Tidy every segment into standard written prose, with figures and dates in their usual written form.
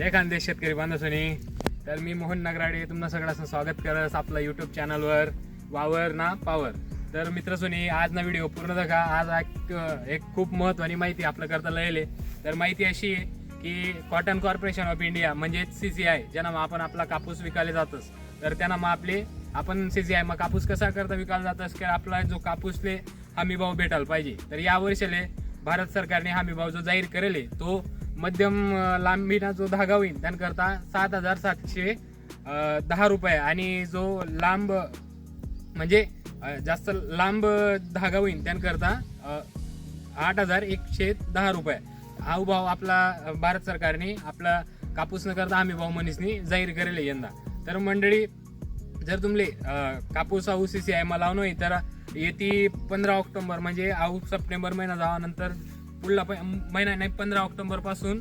जय खानदेश शेतकरी बांधवसनी. तर मी मोहन नगराडे तुम्हाला सगळ्यांचं स्वागत करत आपला यूट्यूब चॅनलवर वावर ना पावर. तर मित्रसोनी आज ना व्हिडिओ पूर्ण बघा. आज एक खूप महत्त्वाची माहिती आपल्या करता लयले. तर माहिती अशी आहे की कॉटन कॉर्पोरेशन ऑफ इंडिया म्हणजे CCI ज्यांना आपण आपला कापूस विकायला जातोस तर त्यांना मग आपण CCI मग कापूस कसा करता विकायला जातस की आपला जो कापूसले हमी भाव भेटायला पाहिजे. तर या वर्षीले भारत सरकारने हमी भाव जो जाहीर करेल तो मध्यम लांबीना जो धागा होईल त्यांकरता 7,710 रुपये आणि जो लांब म्हणजे जास्त लांब धागा होईल त्यांकरता 8,110 रुपये हा भाव आपला भारत सरकारने आपला कापूस न करता हमी भाव मनीसनी जाहीर करेल यंदा. तर मंडळी जर तुमले कापूस आऊ CCI मा लावणं आहे तर येती 15 ऑक्टोबर म्हणजे आऊ सप्टेंबर महिना जावानंतर पुढला महिना नाही 15 ऑक्टोबर पासून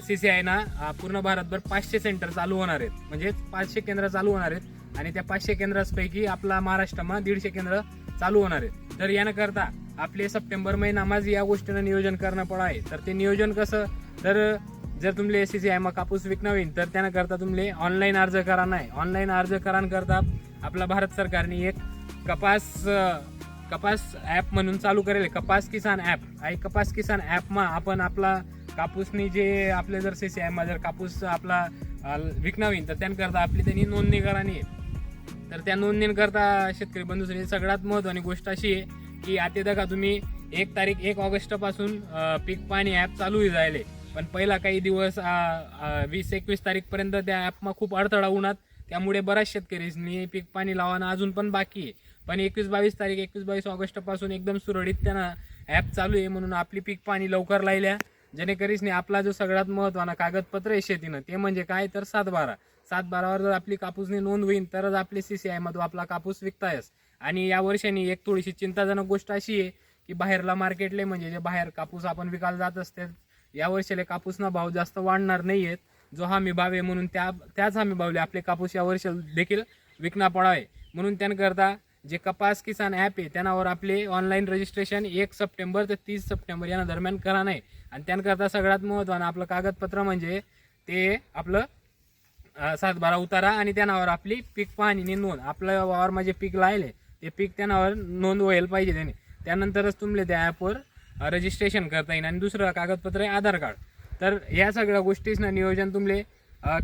CCI ना पूर्ण भारतभर 500 सेंटर चालू होणार आहेत. म्हणजे 500 केंद्र चालू होणार आहेत आणि त्या 500 केंद्रांपैकी आपला महाराष्ट्रामा 150 केंद्र चालू होणार आहेत. तर यानं करता आपले सप्टेंबर महिना माझं या गोष्टीनं नियोजन करणं पड आहे. तर ते नियोजन कसं तर जर तुमले CCI मा कापूस विकणं होईल तर त्यानं करता तुमले ऑनलाईन अर्ज करा नाही. ऑनलाईन अर्ज करान करता आपला भारत सरकारने एक कपास ॲप म्हणून चालू करेल. कपास किसान ॲप आणि कपास किसान ॲपमा आपण आपला कापूसनी जे आपले जर CCI मा जर कापूस आपला विकणं होईल तर त्यानंकरता आपली त्यांनी नोंदणी करानी आहे. तर त्या नोंदणी करता शेतकरी बंधूंसाठी सगळ्यात महत्त्वाची गोष्ट अशी आहे की आता बघा तुम्ही 1 ऑगस्ट पासून पीक पाणी ॲप चालू जायले. पण पहिला काही दिवस 20-21 तारीखपर्यंत त्या ॲपमा खूप अडथळा उन्हात त्यामुळे बऱ्याच शेतकऱ्यांनी पीक पाणी लावणं अजून पण बाकी आहे. पण 21-22 ऑगस्ट पासून एकदम सुरळीत त्यांना ॲप चालू आहे. म्हणून आपली पीक पाणी लवकर लायल्या जेणेकरीसने आपला जो सगळ्यात महत्त्वाचा कागदपत्र आहे शेतीनं ते म्हणजे काय तर 7/12 जर आपली कापूसनी नोंद होईल तरच आपली CCI मध्ये आपला कापूस विकतायस. आणि या वर्षाने एक थोडीशी चिंताजनक गोष्ट अशी आहे की बाहेरला मार्केटले म्हणजे जे बाहेर कापूस आपण विकायला जात असते या वर्षीले कापूसना भाव जास्त वाढणार नाही आहेत. जो हमी भाव आहे म्हणून त्याच हमी भावले आपले कापूस या वर्षी देखील विकणं पडावे. म्हणून त्यानंकरता जे कपास किसान ॲप आहे त्यावर आपले ऑनलाईन रजिस्ट्रेशन 1 सप्टेंबर ते 30 सप्टेंबर या दरम्यान करा नाही. आणि त्यानंकरता सगळ्यात महत्त्वाचं आपलं कागदपत्र म्हणजे ते आपलं 7/12 उतारा आणि त्यानावर आपली पीक पाहणी नोंद आपलं वावर माझे पीक लायले ते पीक त्यानावर नोंद व्हायला पाहिजे त्याने. त्यानंतरच तुमले त्या ॲपवर रजिस्ट्रेशन करता येईल. आणि दुसरं कागदपत्र आहे आधार कार्ड. तर या सगळ्या गोष्टींचं नियोजन तुमले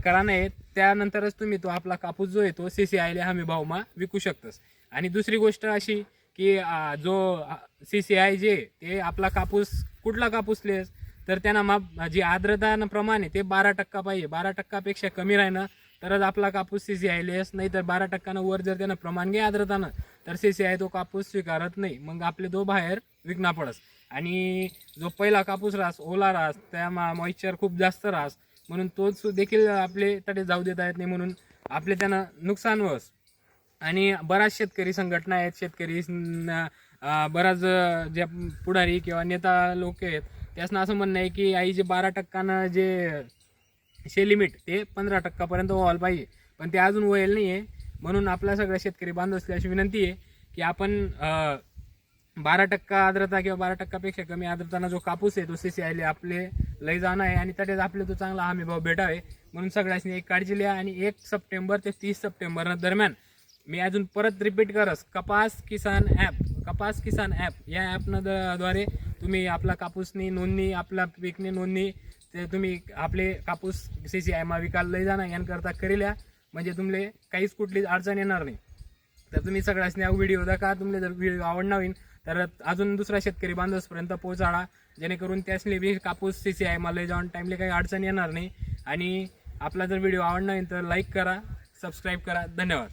करा नाही. त्यानंतरच तुम्ही तो आपला कापूस जो आहे तो CCI हमी भावमा विकू शकतस. आणि दुसरी गोष्ट अशी की जो CCI जे ते आपला कापूस कुठला कापूस लेस तर त्यांना जी आर्द्रता प्रमाण आहे ते 12% पाहिजे. 12%पेक्षा कमी राहणं तरच आपला कापूस CCI लेस. नाही तर 12% वर जर त्यानं प्रमाण घे आर्द्रतानं तर CCI तो कापूस स्वीकारत नाही. मग आपले तो बाहेर विकणं पडस. आणि जो पहिला कापूस राहस ओला राहस त्या मॉइश्चर खूप जास्त राहस म्हणून तोच देखील आपले तडे जाऊ देता येत नाही. म्हणून आपले त्यानं नुकसान होस. आणि बऱ्याच शेतकरी संघटना आहेत शेतकरी बराच ज्या पुढारी किंवा नेता लोक आहेत त्यासनं असं म्हणणं आहे की आई जे 12% जे लिमिट ते 15% व्हायला पाहिजे. पण ते अजून व्हायला नाही आहे. म्हणून आपल्या सगळ्या शेतकरी बांधवांची अशी विनंती आहे की आपण 12% आर्द्रता किंवा 12%पेक्षा कमी आर्द्रताना जो कापूस आहे तो CCI आपले लय जाणं आहे आणि त्याच्यात आपले तो चांगला हमी भाव भेटावे. म्हणून सगळ्यांनी एक काळजी लिहा. आणि 1 सप्टेंबर ते 30 सप्टेंबर दरम्यान मी अजून परत रिपीट करस कपास किसान ॲप या ॲपद्वारे तुम्ही आपला कापूसनी नोंदणी आपला पीकनी नोंदणी ते तुम्ही आपले कापूस CCI मा विकायला लय जाणं यांकरता करेल्या म्हणजे तुमले काहीच कुठलीच अडचण येणार नाही. तर तुम्ही सगळ्यांनी हा व्हिडिओ दाखवा. तुमले जर व्हिडिओ आवडणार होईल तर अजून दुसऱ्या शेतकरी बांधवांपर्यंत पोहोचाडा जेणेकरून त्यासले बी कापूस CCI मा लय जाऊन टाईमले काही अडचण येणार नाही. आणि आपला जर व्हिडिओ आवडणार होईल तर लाईक करा, सबस्क्राईब करा. धन्यवाद.